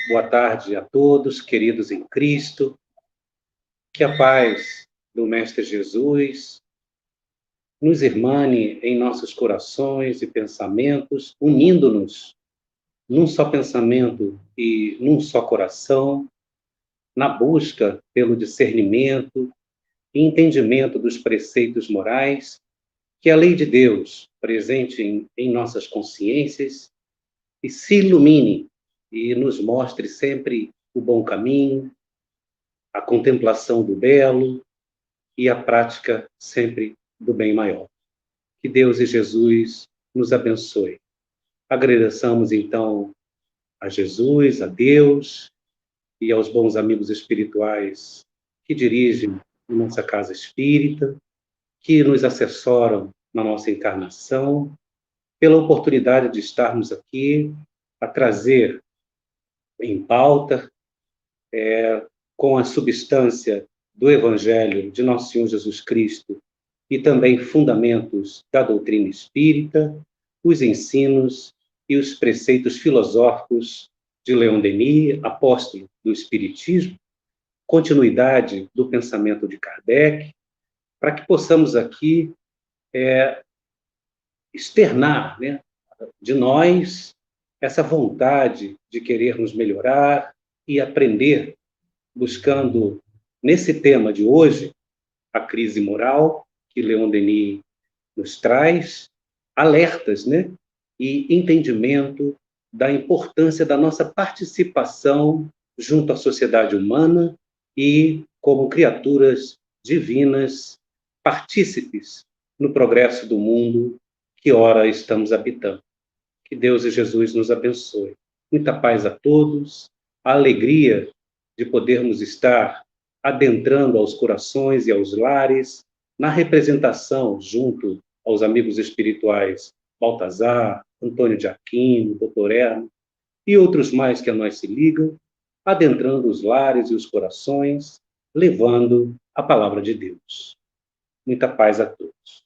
Boa tarde a todos, queridos em Cristo. Que a paz do Mestre Jesus nos irmane em nossos corações e pensamentos, unindo-nos num só pensamento e num só coração, na busca pelo discernimento e entendimento dos preceitos morais, que a lei de Deus, presente em nossas consciências, e se ilumine e nos mostre sempre o bom caminho, a contemplação do belo e a prática sempre do bem maior. Que Deus e Jesus nos abençoe. Agradeçamos, então, a Jesus, a Deus e aos bons amigos espirituais que dirigem nossa casa espírita, que nos assessoram na nossa encarnação, pela oportunidade de estarmos aqui a trazer em pauta, com a substância do Evangelho de Nosso Senhor Jesus Cristo e também fundamentos da doutrina espírita, os ensinos e os preceitos filosóficos de Leon Denis, apóstolo do Espiritismo, continuidade do pensamento de Kardec, para que possamos aqui externar, né, de nós essa vontade de querermos melhorar e aprender, buscando, nesse tema de hoje, a crise moral, que Leon Denis nos traz, alertas, né, e entendimento da importância da nossa participação junto à sociedade humana e como criaturas divinas, partícipes no progresso do mundo que ora estamos habitando. Que Deus e Jesus nos abençoe. Muita paz a todos, a alegria de podermos estar adentrando aos corações e aos lares, na representação junto aos amigos espirituais Baltazar, Antônio de Aquino, Dr. Erno e outros mais que a nós se ligam, adentrando os lares e os corações, levando a palavra de Deus. Muita paz a todos.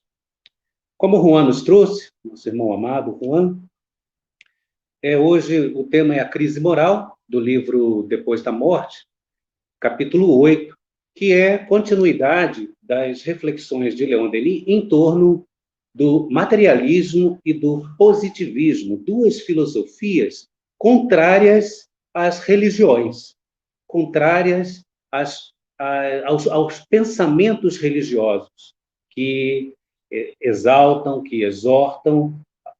Como o Juan nos trouxe, nosso irmão amado Juan, hoje o tema é a crise moral, do livro Depois da Morte, capítulo 8, que é continuidade das reflexões de Leon Denis em torno do materialismo e do positivismo, duas filosofias contrárias às religiões, contrárias aos pensamentos religiosos, que exaltam, que exortam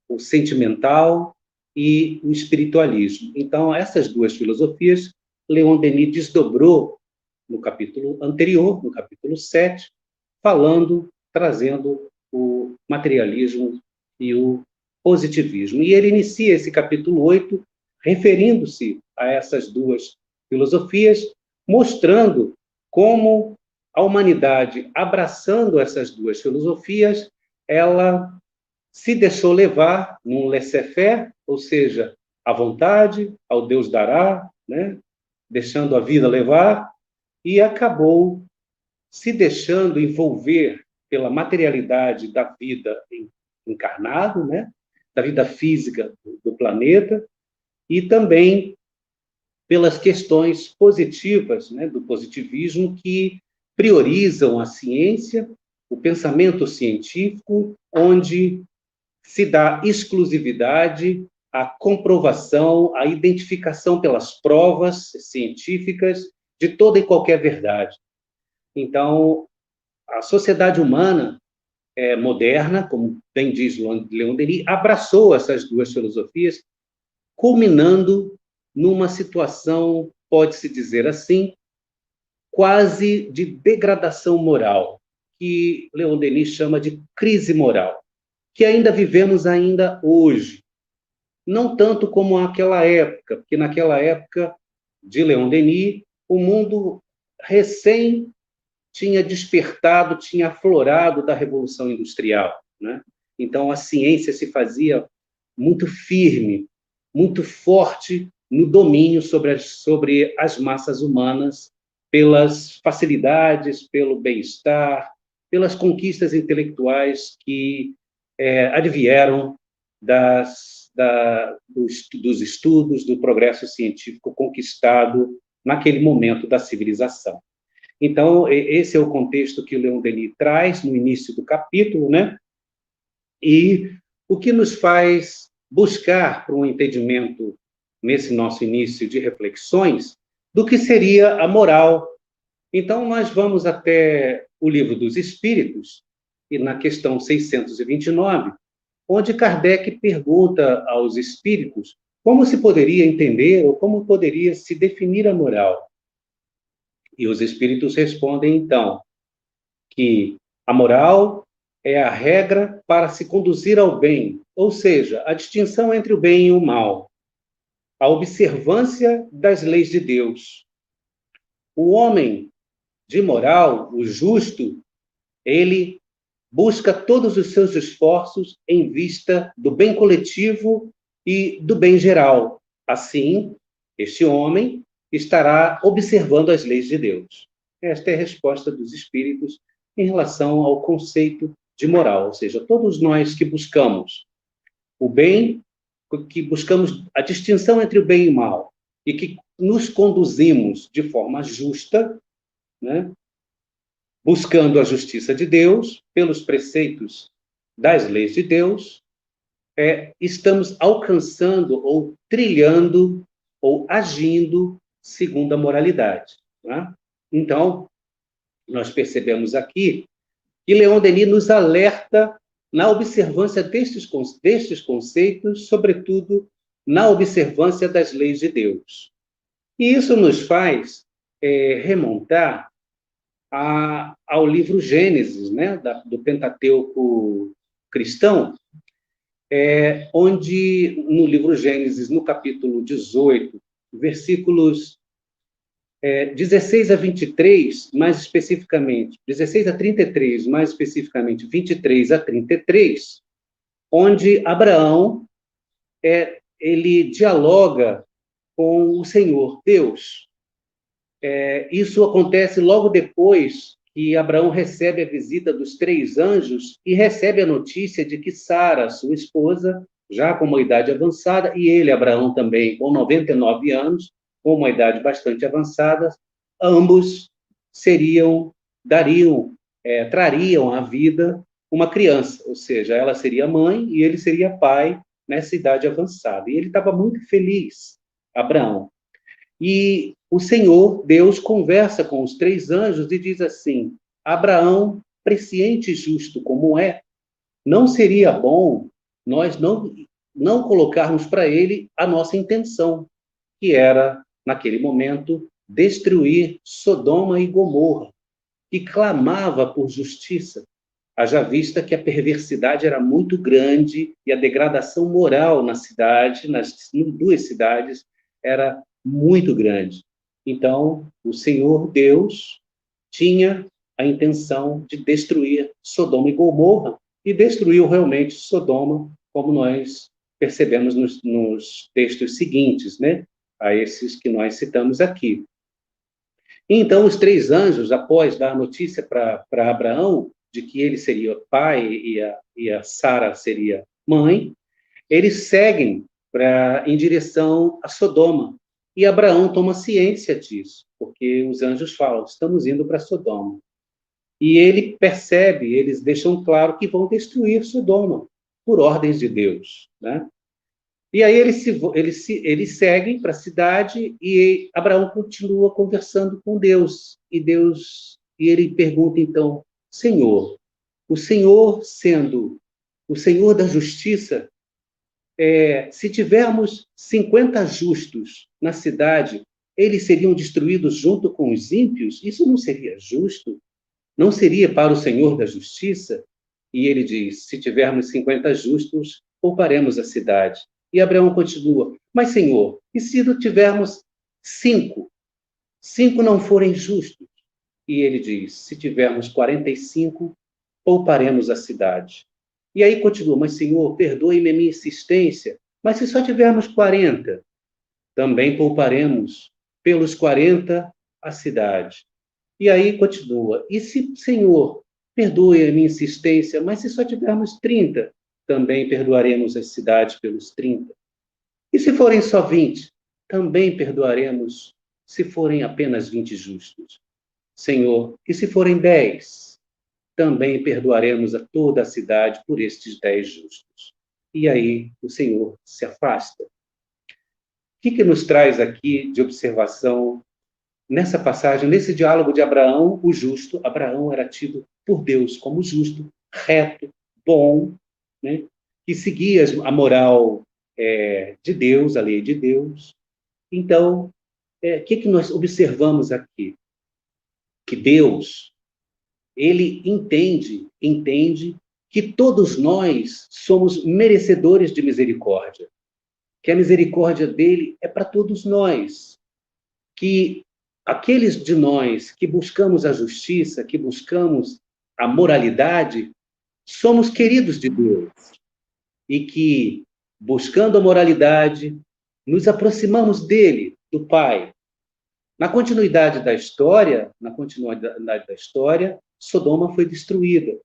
o sentimental e o espiritualismo. Então, essas duas filosofias, Leon Denis desdobrou no capítulo anterior, no capítulo 7, trazendo o materialismo e o positivismo. E ele inicia esse capítulo 8 referindo-se a essas duas filosofias, mostrando como a humanidade, abraçando essas duas filosofias, ela se deixou levar num laissez-faire, ou seja, à vontade, ao Deus dará, né? Deixando a vida levar, e acabou se deixando envolver pela materialidade da vida encarnada, né? Da vida física do planeta, e também pelas questões positivas, né? Do positivismo, que priorizam a ciência, o pensamento científico, onde se dá exclusividade à comprovação, à identificação pelas provas científicas de toda e qualquer verdade. Então, a sociedade humana moderna, como bem diz Leon Denis, abraçou essas duas filosofias, culminando numa situação, pode-se dizer assim, quase de degradação moral, que Leon Denis chama de crise moral, que ainda vivemos ainda hoje. Não tanto como naquela época, porque naquela época de Leon Denis, o mundo recém tinha despertado, tinha aflorado da Revolução Industrial, né? Então, a ciência se fazia muito firme, muito forte no domínio sobre as massas humanas, pelas facilidades, pelo bem-estar, pelas conquistas intelectuais que advieram das dos estudos, do progresso científico conquistado naquele momento da civilização. Então, esse é o contexto que o Leon Denis traz no início do capítulo, né? E o que nos faz buscar por um entendimento, nesse nosso início de reflexões, do que seria a moral. Então, nós vamos até o Livro dos Espíritos, e na questão 629, onde Kardec pergunta aos espíritos como se poderia entender ou como poderia se definir a moral. E os espíritos respondem, então, que a moral é a regra para se conduzir ao bem, ou seja, a distinção entre o bem e o mal, a observância das leis de Deus. O homem de moral, o justo, ele busca todos os seus esforços em vista do bem coletivo e do bem geral. Assim, este homem estará observando as leis de Deus. Esta é a resposta dos espíritos em relação ao conceito de moral, ou seja, todos nós que buscamos o bem, que buscamos a distinção entre o bem e o mal, e que nos conduzimos de forma justa, né, buscando a justiça de Deus, pelos preceitos das leis de Deus, estamos alcançando ou trilhando ou agindo segundo a moralidade. Né? Então, nós percebemos aqui que Leon Denis nos alerta na observância destes conceitos, sobretudo na observância das leis de Deus. E isso nos faz remontar ao livro Gênesis, né, do Pentateuco cristão, onde no livro Gênesis, no capítulo 18, versículos 16 a 23, mais especificamente, 16 a 33, mais especificamente 23 a 33, onde Abraão ele dialoga com o Senhor Deus. Isso acontece logo depois que Abraão recebe a visita dos 3 anjos e recebe a notícia de que Sara, sua esposa, já com uma idade avançada, e ele, Abraão, também com 99 anos, com uma idade bastante avançada, ambos trariam à vida uma criança, ou seja, ela seria mãe e ele seria pai nessa idade avançada. E ele estava muito feliz, Abraão. E o Senhor, Deus, conversa com os 3 anjos e diz assim: Abraão, presciente e justo como não seria bom nós não colocarmos para ele a nossa intenção, que era, naquele momento, destruir Sodoma e Gomorra, que clamava por justiça, haja vista que a perversidade era muito grande e a degradação moral na cidade, nas 2 cidades, era muito grande. Então, o Senhor Deus tinha a intenção de destruir Sodoma e Gomorra, e destruiu realmente Sodoma, como nós percebemos nos textos seguintes, né? A esses que nós citamos aqui. Então, os 3 anjos, após dar a notícia para Abraão de que ele seria pai e a Sara seria mãe, eles seguem em direção a Sodoma. E Abraão toma ciência disso, porque os anjos falam: estamos indo para Sodoma. E ele percebe, eles deixam claro que vão destruir Sodoma, por ordens de Deus, né? E aí eles seguem para a cidade e Abraão continua conversando com Deus. E ele pergunta então: Senhor, o Senhor sendo o Senhor da justiça, se tivermos 50 justos na cidade, eles seriam destruídos junto com os ímpios? Isso não seria justo? Não seria para o Senhor da justiça? E ele diz: se tivermos 50 justos, pouparemos a cidade. E Abraão continua: mas, Senhor, e se tivermos 5? 5 não forem justos? E ele diz: se tivermos 45, pouparemos a cidade. E aí continua: mas, Senhor, perdoe-me a minha insistência, mas se só tivermos 40, também pouparemos pelos 40 a cidade. E aí continua: e se, Senhor, perdoe a minha insistência, mas se só tivermos 30, também perdoaremos as cidades pelos 30. E se forem só 20, também perdoaremos se forem apenas 20 justos. Senhor, e se forem 10, também perdoaremos a toda a cidade por estes 10 justos. E aí o Senhor se afasta. O que nos traz aqui de observação nessa passagem, nesse diálogo de Abraão, o justo? Abraão era tido por Deus como justo, reto, bom, né? Que seguia a moral de Deus, a lei de Deus. Então, o que nós observamos aqui? Que Deus, ele entende que todos nós somos merecedores de misericórdia, que a misericórdia dele é para todos nós, que aqueles de nós que buscamos a justiça, que buscamos a moralidade, somos queridos de Deus, e que, buscando a moralidade, nos aproximamos dele, do Pai. Na continuidade da história, Sodoma foi destruída.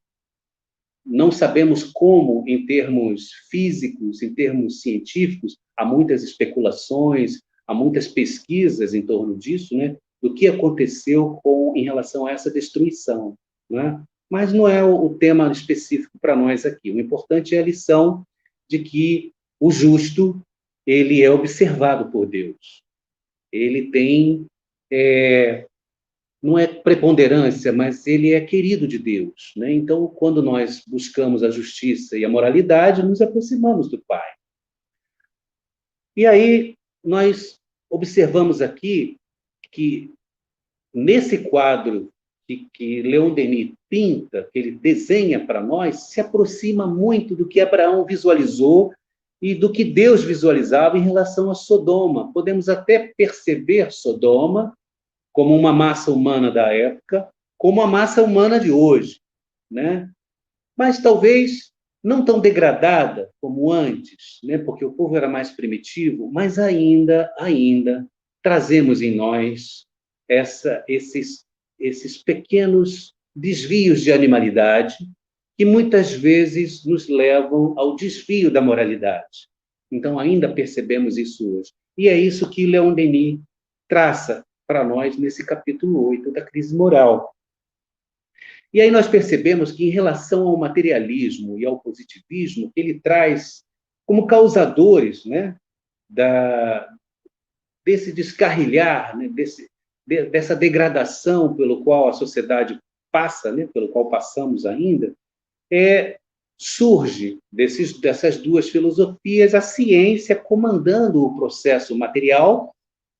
Não sabemos como, em termos físicos, em termos científicos, há muitas especulações, há muitas pesquisas em torno disso, né? Do que aconteceu em relação a essa destruição, né? Mas não é o tema específico para nós aqui. O importante é a lição de que o justo, ele é observado por Deus. Ele tem, não é preponderância, mas ele é querido de Deus, né? Então, quando nós buscamos a justiça e a moralidade, nos aproximamos do Pai. E aí, nós observamos aqui que, nesse quadro que Leon Denis pinta, que ele desenha para nós, se aproxima muito do que Abraão visualizou e do que Deus visualizava em relação a Sodoma. Podemos até perceber Sodoma como uma massa humana da época, como a massa humana de hoje, né? Mas talvez não tão degradada como antes, né? Porque o povo era mais primitivo, mas ainda trazemos em nós esses pequenos desvios de animalidade que muitas vezes nos levam ao desvio da moralidade. Então, ainda percebemos isso hoje. E é isso que Leon Denis traça para nós nesse capítulo 8 da crise moral. E aí nós percebemos que, em relação ao materialismo e ao positivismo, ele traz como causadores, né, desse descarrilhar, né, dessa degradação pelo qual a sociedade passa, né, pelo qual passamos ainda, surge dessas duas filosofias a ciência comandando o processo material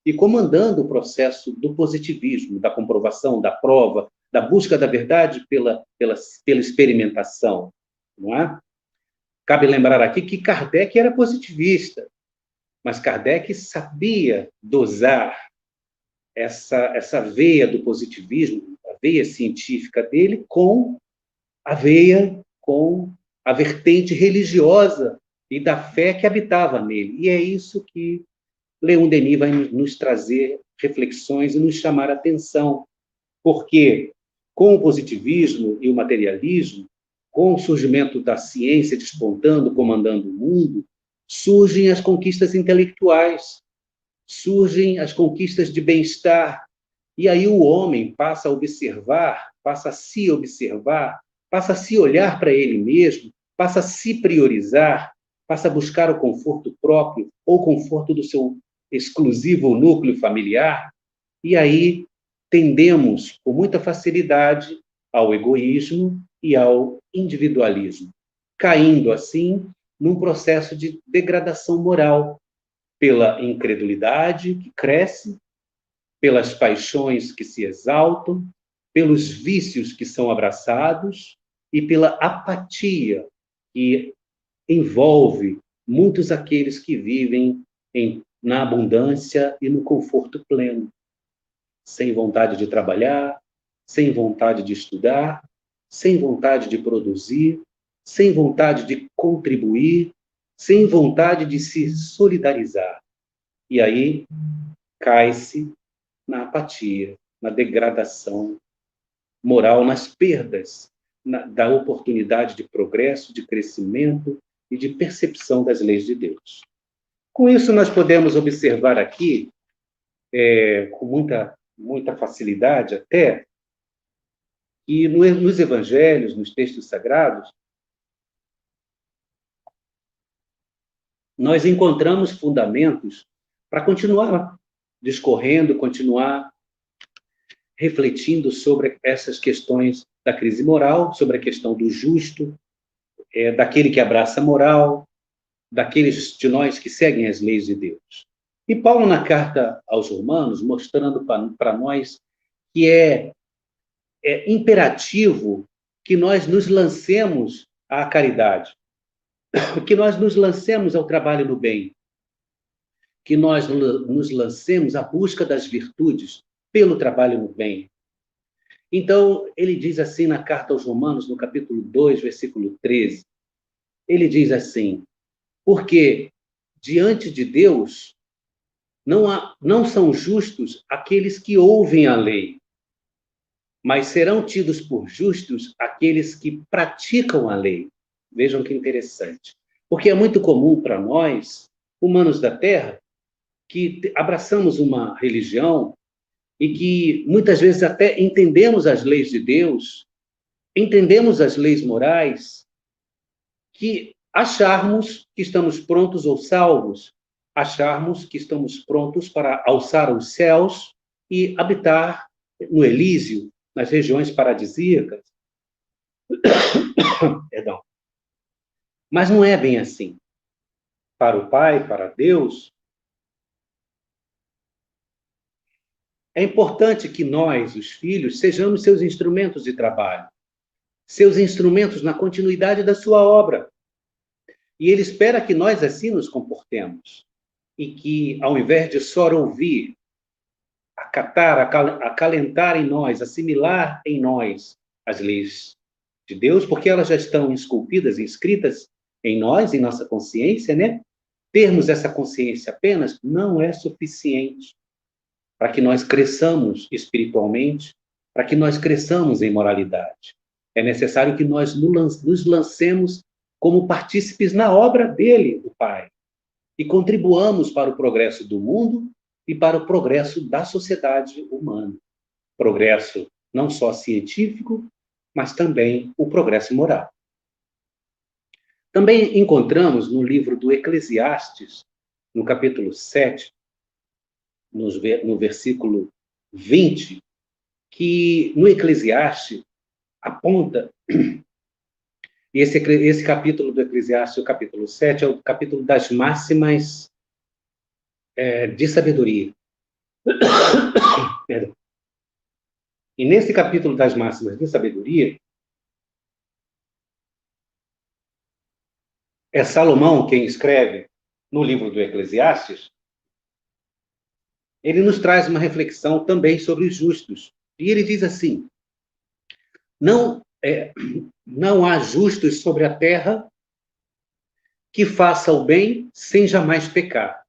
e comandando o processo do positivismo, da comprovação, da prova, da busca da verdade pela experimentação, não é? Cabe lembrar aqui que Kardec era positivista, mas Kardec sabia dosar essa veia do positivismo, a veia científica dele, com a vertente religiosa e da fé que habitava nele. E é isso que Leon Denis vai nos trazer reflexões e nos chamar a atenção, porque com o positivismo e o materialismo, com o surgimento da ciência despontando, comandando o mundo, surgem as conquistas intelectuais, surgem as conquistas de bem-estar, e aí o homem passa a observar, passa a se observar, passa a se olhar para ele mesmo, passa a se priorizar, passa a buscar o conforto próprio ou o conforto do seu exclusivo núcleo familiar, e aí tendemos com muita facilidade ao egoísmo e ao individualismo, caindo assim num processo de degradação moral pela incredulidade que cresce, pelas paixões que se exaltam, pelos vícios que são abraçados e pela apatia que envolve muitos aqueles que vivem na abundância e no conforto pleno, sem vontade de trabalhar, sem vontade de estudar, sem vontade de produzir, sem vontade de contribuir, sem vontade de se solidarizar. E aí cai-se na apatia, na degradação moral, nas perdas da oportunidade de progresso, de crescimento, e de percepção das leis de Deus. Com isso, nós podemos observar aqui, com muita facilidade até, que nos evangelhos, nos textos sagrados, nós encontramos fundamentos para continuar discorrendo, continuar refletindo sobre essas questões da crise moral, sobre a questão do justo, daquele que abraça a moral, daqueles de nós que seguem as leis de Deus. E Paulo, na carta aos Romanos, mostrando para nós que é imperativo que nós nos lancemos à caridade, que nós nos lancemos ao trabalho no bem, que nós nos lancemos à busca das virtudes pelo trabalho no bem. Então, ele diz assim na carta aos Romanos, no capítulo 2, versículo 13, ele diz assim: porque diante de Deus não são justos aqueles que ouvem a lei, mas serão tidos por justos aqueles que praticam a lei. Vejam que interessante. Porque é muito comum para nós, humanos da Terra, que abraçamos uma religião e que muitas vezes até entendemos as leis de Deus, entendemos as leis morais, que acharmos que estamos prontos ou salvos, acharmos que estamos prontos para alçar os céus e habitar no Elísio, nas regiões paradisíacas. Perdão. Mas não é bem assim. Para o Pai, para Deus, é importante que nós, os filhos, sejamos seus instrumentos de trabalho, seus instrumentos na continuidade da sua obra. E ele espera que nós assim nos comportemos. E que, ao invés de só ouvir, acatar, acalentar em nós, assimilar em nós as leis de Deus, porque elas já estão esculpidas, inscritas em nós, em nossa consciência, né? Termos essa consciência apenas não é suficiente para que nós cresçamos espiritualmente, para que nós cresçamos em moralidade. É necessário que nós nos lancemos como partícipes na obra dele, o Pai, e contribuamos para o progresso do mundo e para o progresso da sociedade humana. Progresso não só científico, mas também o progresso moral. Também encontramos no livro do Eclesiastes, no capítulo 7, no versículo 20, que no Eclesiastes aponta, e esse capítulo do Eclesiastes, o capítulo 7, é o capítulo das máximas de sabedoria. Perdão. E nesse capítulo das máximas de sabedoria, é Salomão quem escreve no livro do Eclesiastes. Ele nos traz uma reflexão também sobre os justos. E ele diz assim: não há justos sobre a terra que faça o bem sem jamais pecar.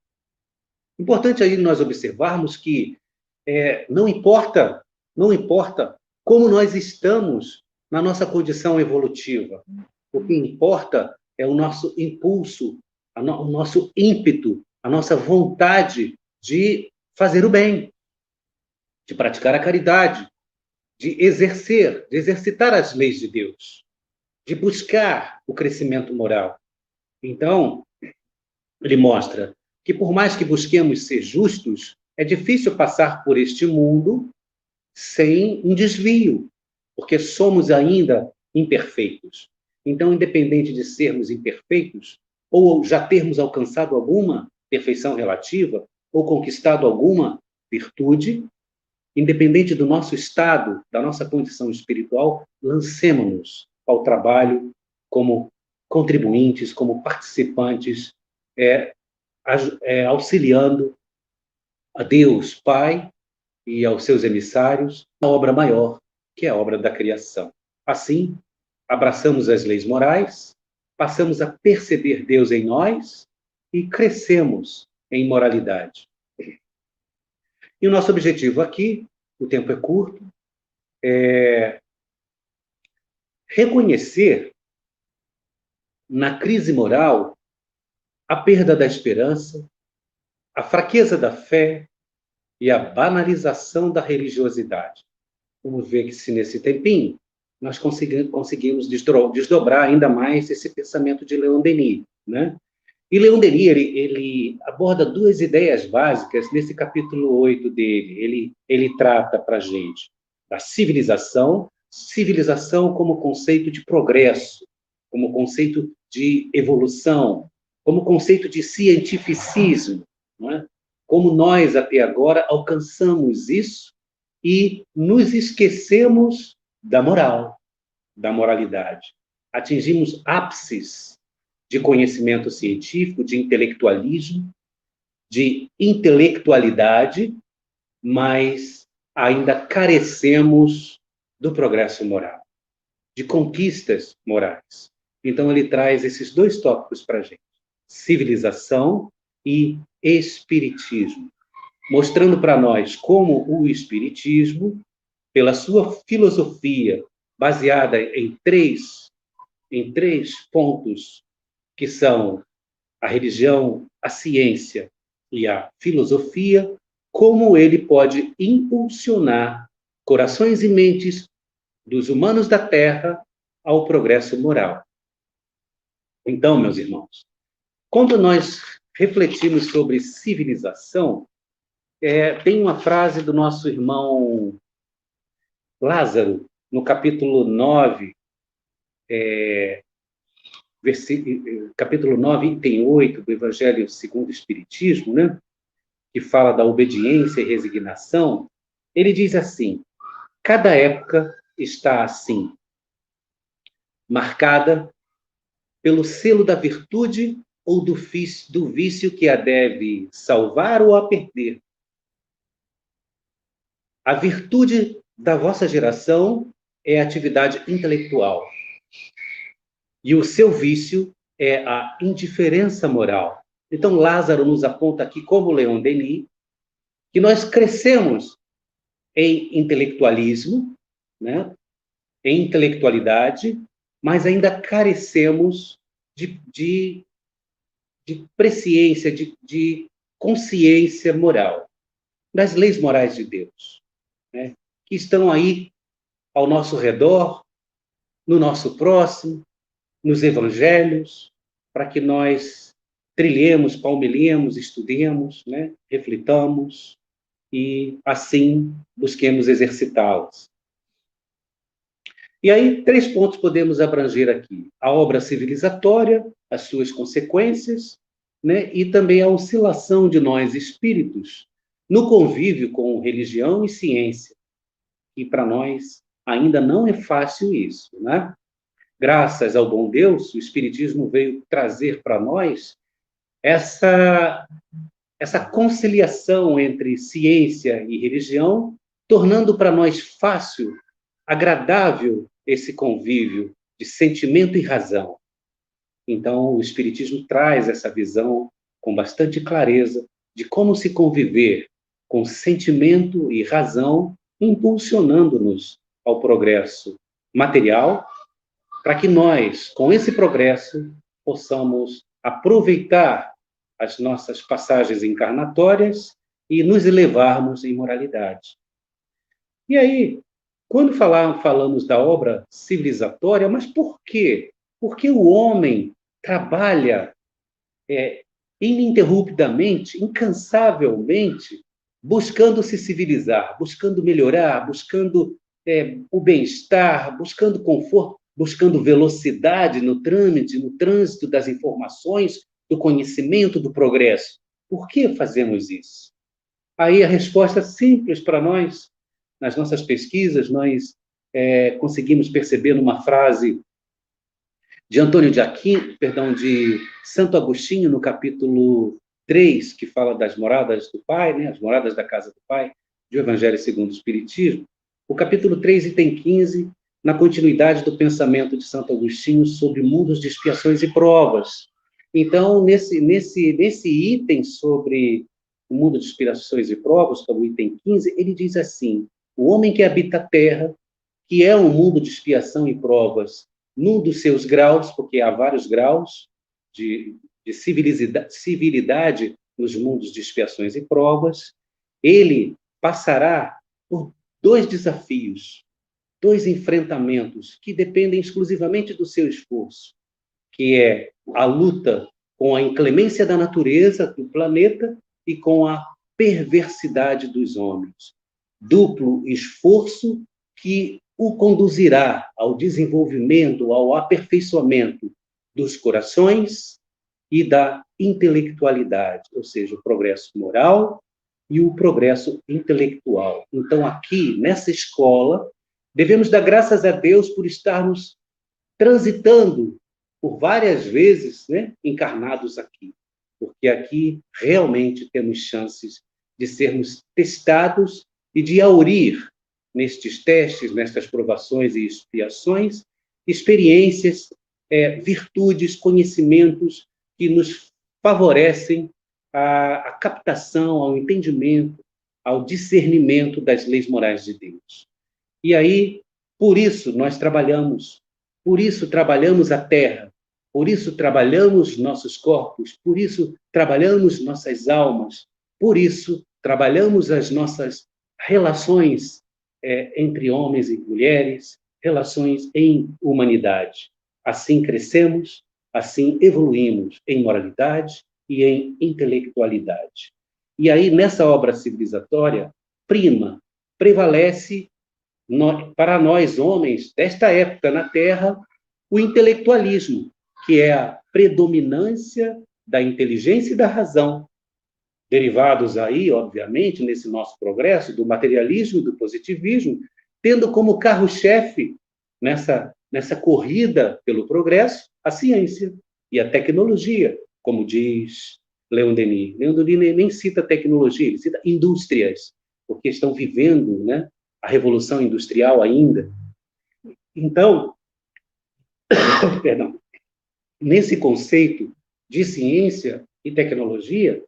Importante aí nós observarmos que não importa como nós estamos na nossa condição evolutiva. O que importa é o nosso impulso, o nosso ímpeto, a nossa vontade de fazer o bem, de praticar a caridade, de exercitar as leis de Deus, de buscar o crescimento moral. Então, ele mostra que por mais que busquemos ser justos, é difícil passar por este mundo sem um desvio, porque somos ainda imperfeitos. Então, independente de sermos imperfeitos, ou já termos alcançado alguma perfeição relativa, ou conquistado alguma virtude, independente do nosso estado, da nossa condição espiritual, lancemo-nos ao trabalho como contribuintes, como participantes, auxiliando a Deus, Pai, e aos seus emissários, na obra maior, que é a obra da criação. Assim, abraçamos as leis morais, passamos a perceber Deus em nós e crescemos em moralidade. E o nosso objetivo aqui, o tempo é curto, é reconhecer na crise moral, a perda da esperança, a fraqueza da fé e a banalização da religiosidade. Vamos ver que se nesse tempinho nós conseguimos desdobrar ainda mais esse pensamento de Leon Denis, né? E Leon Denis, ele aborda duas ideias básicas nesse capítulo 8 dele. Ele trata para a gente da civilização como conceito de progresso, como conceito de evolução, como conceito de cientificismo, não é? Como nós, até agora, alcançamos isso e nos esquecemos da moral, da moralidade. Atingimos ápices de conhecimento científico, de intelectualismo, de intelectualidade, mas ainda carecemos do progresso moral, de conquistas morais. Então, ele traz esses dois tópicos para a gente: civilização e espiritismo, mostrando para nós como o espiritismo, pela sua filosofia, baseada em três pontos, que são a religião, a ciência e a filosofia, como ele pode impulsionar corações e mentes dos humanos da Terra ao progresso moral. Então, meus irmãos, quando nós refletimos sobre civilização, tem uma frase do nosso irmão Lázaro, no capítulo 9, capítulo 9, item 8 do Evangelho segundo o Espiritismo, né? Que fala da obediência e resignação. Ele diz assim: cada época está assim, marcada pelo selo da virtude ou do vício que a deve salvar ou a perder. A virtude da vossa geração é a atividade intelectual. E o seu vício é a indiferença moral. Então, Lázaro nos aponta aqui, como Leon Denis, que nós crescemos em intelectualismo, né? Em intelectualidade, mas ainda carecemos de presciência, de consciência moral, das leis morais de Deus, né? Que estão aí ao nosso redor, no nosso próximo, nos evangelhos, para que nós trilhemos, palmilhemos, estudemos, né? Reflitamos e, assim, busquemos exercitá-los. E aí, 3 pontos podemos abranger aqui: a obra civilizatória, as suas consequências, né? E também a oscilação de nós espíritos no convívio com religião e ciência, e para nós ainda não é fácil isso, né? Graças ao bom Deus, o Espiritismo veio trazer para nós essa conciliação entre ciência e religião, tornando para nós fácil, agradável esse convívio de sentimento e razão. Então, o Espiritismo traz essa visão com bastante clareza de como se conviver com sentimento e razão, impulsionando-nos ao progresso material, para que nós, com esse progresso, possamos aproveitar as nossas passagens encarnatórias e nos elevarmos em moralidade. E aí, quando falamos da obra civilizatória, mas por quê? Porque o homem trabalha ininterruptamente, incansavelmente, buscando se civilizar, buscando melhorar, buscando o bem-estar, buscando conforto, buscando velocidade no trânsito das informações, do conhecimento, do progresso. Por que fazemos isso? Aí a resposta simples para nós, nas nossas pesquisas, nós conseguimos perceber numa frase de Santo Agostinho, no capítulo 3, que fala das moradas do Pai, né, as moradas da casa do Pai, do Evangelho segundo o Espiritismo. O capítulo 3, item 15, na continuidade do pensamento de Santo Agostinho sobre mundos de expiações e provas. Então, nesse item sobre o mundo de expiações e provas, que é o item 15, ele diz assim: o homem que habita a terra, que é um mundo de expiação e provas, num dos seus graus, porque há vários graus de civilidade nos mundos de expiações e provas, ele passará por dois desafios, dois enfrentamentos que dependem exclusivamente do seu esforço, que é a luta com a inclemência da natureza, do planeta, e com a perversidade dos homens. Duplo esforço que o conduzirá ao desenvolvimento, ao aperfeiçoamento dos corações e da intelectualidade, ou seja, o progresso moral e o progresso intelectual. Então, aqui, nessa escola, devemos dar graças a Deus por estarmos transitando por várias vezes, né, encarnados aqui, porque aqui realmente temos chances de sermos testados e de aurir nestes testes, nestas provações e expiações, experiências, virtudes, conhecimentos que nos favorecem a captação, ao entendimento, ao discernimento das leis morais de Deus. E aí, por isso nós trabalhamos, por isso trabalhamos a terra, por isso trabalhamos nossos corpos, por isso trabalhamos nossas almas, por isso trabalhamos as nossas relações entre homens e mulheres, relações em humanidade. Assim crescemos, assim evoluímos em moralidade e em intelectualidade. E aí, nessa obra civilizatória, prevalece para nós, homens, desta época na Terra, o intelectualismo, que é a predominância da inteligência e da razão, derivados aí, obviamente, nesse nosso progresso, do materialismo e do positivismo, tendo como carro-chefe nessa corrida pelo progresso a ciência e a tecnologia, como diz Leon Denis. Leon Denis nem cita tecnologia, ele cita indústrias, porque estão vivendo, né, a revolução industrial ainda. Então, perdão, nesse conceito de ciência e tecnologia,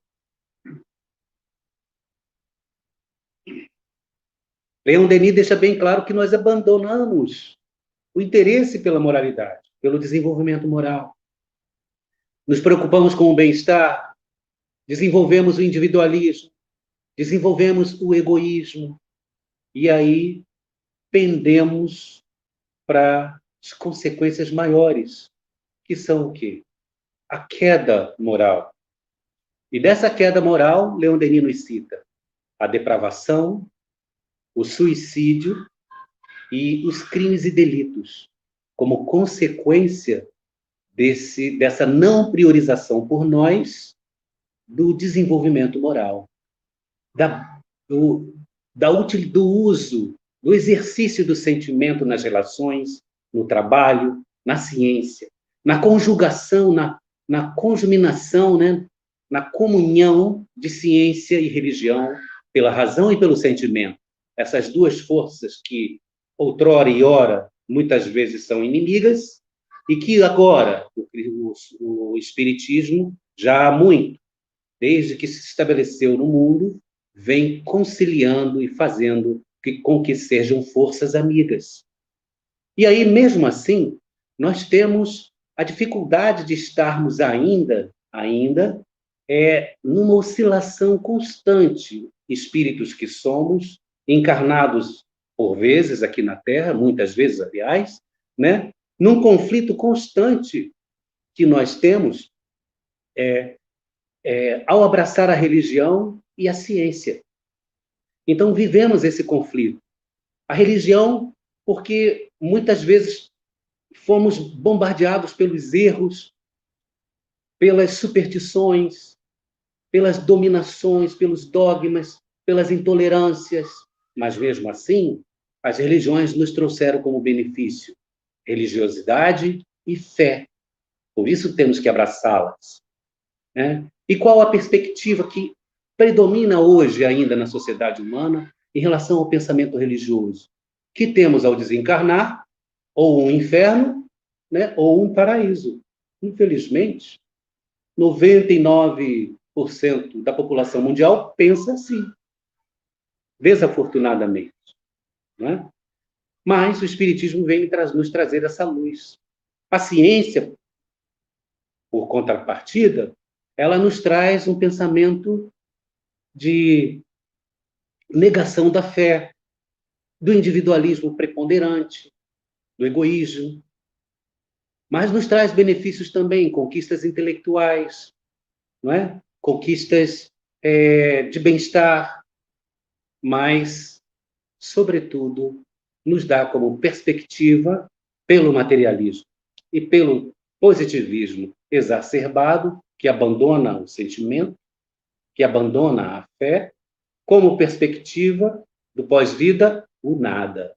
Leon Denis deixa bem claro que nós abandonamos o interesse pela moralidade, pelo desenvolvimento moral. Nos preocupamos com o bem-estar, desenvolvemos o individualismo, desenvolvemos o egoísmo, e aí pendemos para as consequências maiores, que são o quê? A queda moral. E dessa queda moral, Leon Denis nos cita a depravação, o suicídio e os crimes e delitos, como consequência dessa não priorização por nós do desenvolvimento moral, do uso, do exercício do sentimento nas relações, no trabalho, na ciência, na conjugação, na conjuminação, né? Na comunhão de ciência e religião, pela razão e pelo sentimento. Essas duas forças que, outrora e ora, muitas vezes são inimigas, e que agora o Espiritismo, já há muito, desde que se estabeleceu no mundo, vem conciliando e fazendo com que sejam forças amigas. E aí, mesmo assim, nós temos a dificuldade de estarmos ainda numa oscilação constante, espíritos que somos, encarnados por vezes aqui na Terra, muitas vezes, aliás, né? Num conflito constante que nós temos ao abraçar a religião e a ciência. Então, vivemos esse conflito. A religião, porque muitas vezes fomos bombardeados pelos erros, pelas superstições, pelas dominações, pelos dogmas, pelas intolerâncias. Mas, mesmo assim, as religiões nos trouxeram como benefício religiosidade e fé. Por isso temos que abraçá-las, né? E qual a perspectiva que predomina hoje ainda na sociedade humana em relação ao pensamento religioso? Que temos ao desencarnar ou um inferno, né, ou um paraíso. Infelizmente, 99% da população mundial pensa assim, desafortunadamente, né? Mas o Espiritismo vem nos trazer essa luz, A ciência, por contrapartida, ela nos traz um pensamento de negação da fé, do individualismo preponderante, do egoísmo, mas nos traz benefícios também, conquistas intelectuais, não é? Conquistas de bem-estar, mas, sobretudo, nos dá como perspectiva, pelo materialismo e pelo positivismo exacerbado, que abandona o sentimento, que abandona a fé, como perspectiva do pós-vida, o nada.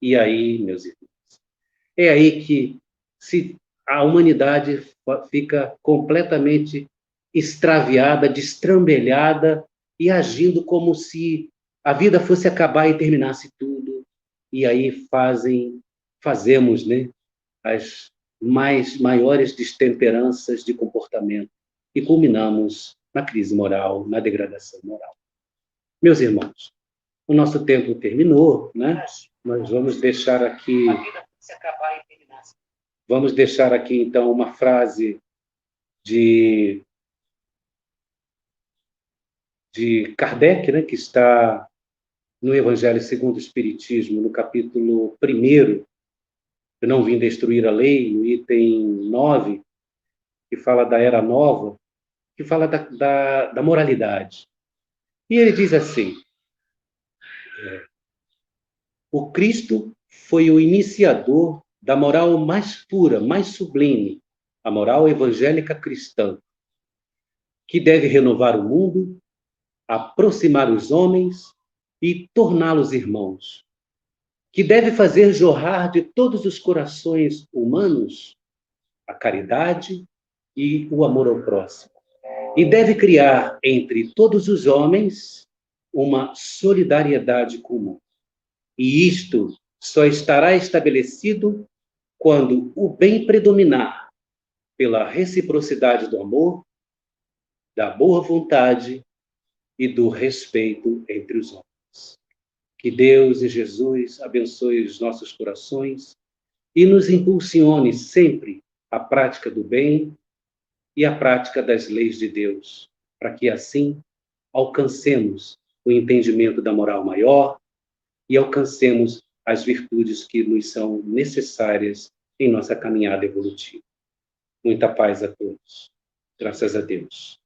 E aí, meus irmãos, é aí que a humanidade fica completamente extraviada, destrambelhada e agindo como se a vida fosse acabar e terminasse tudo. E aí fazemos, né, as maiores destemperanças de comportamento e culminamos na crise moral, na degradação moral. Meus irmãos, o nosso tempo terminou, né? Nós vamos deixar aqui então uma frase de Kardec, né, que está no Evangelho segundo o Espiritismo, no capítulo 1, Eu não vim destruir a lei, no item 9, que fala da Era Nova, que fala da moralidade. E ele diz assim, o Cristo foi o iniciador da moral mais pura, mais sublime, a moral evangélica cristã, que deve renovar o mundo, aproximar os homens e torná-los irmãos, que deve fazer jorrar de todos os corações humanos a caridade e o amor ao próximo, e deve criar entre todos os homens uma solidariedade comum. E isto só estará estabelecido quando o bem predominar pela reciprocidade do amor, da boa vontade e do respeito entre os homens. Que Deus e Jesus abençoe os nossos corações e nos impulsione sempre à prática do bem e à prática das leis de Deus, para que assim alcancemos o entendimento da moral maior e alcancemos as virtudes que nos são necessárias em nossa caminhada evolutiva. Muita paz a todos. Graças a Deus.